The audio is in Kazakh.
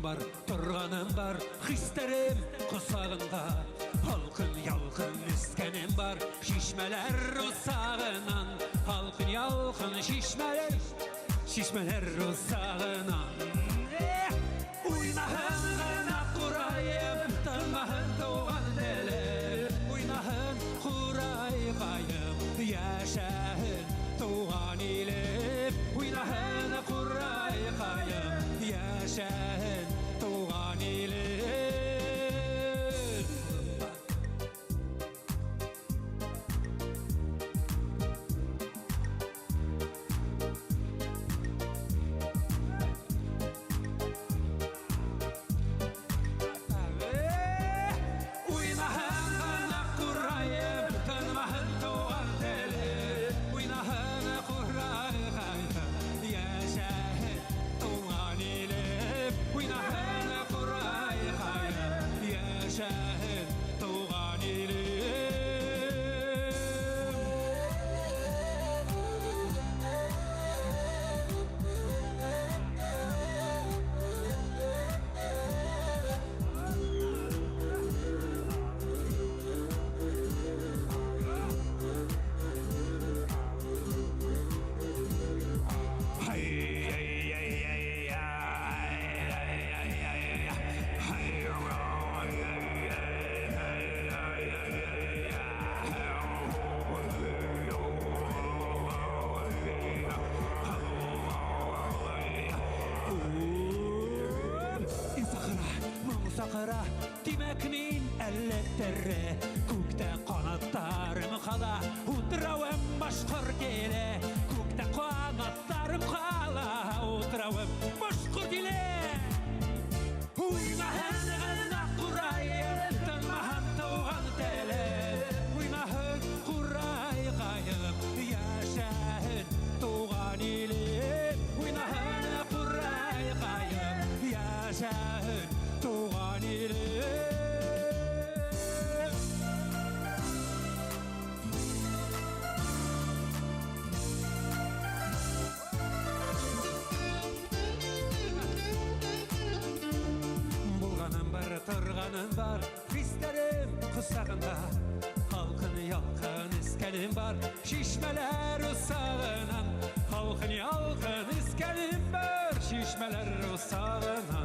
бар, тұрғаным бар, хистерім құсағында. Алқын-ялқын іскенім бар, шишмелер ұсағынан. Алқын-ялқын шишмелер ұсағынан. Уйнағын ғана құрайым, тыңғағын туған дәлі. Уйнағын құрайқайым, яшәһін туған елім. Уйнағын құрайқайым, яшәһін туған елім. Сақыра тимек мен әлеттері, көкте қанаттарым қала, отырауым башқұр келе. Көкте қанаттарым қала, отырауым башқұр келе. Уйнағын ғана құрайым, тыңмағын туған тәлі. Уйнағын құрайқайым, яшәһін туған елім. Уйнағын құрайқайым, яшәһін туған елім. Болғаным бар, тұрғаным бар, хистерім құсағында. Алқын-ялқын іскенім бар, шишмелер ұсағынан. Алқын-ялқын іскенім бар, шишмелер ұсағынан.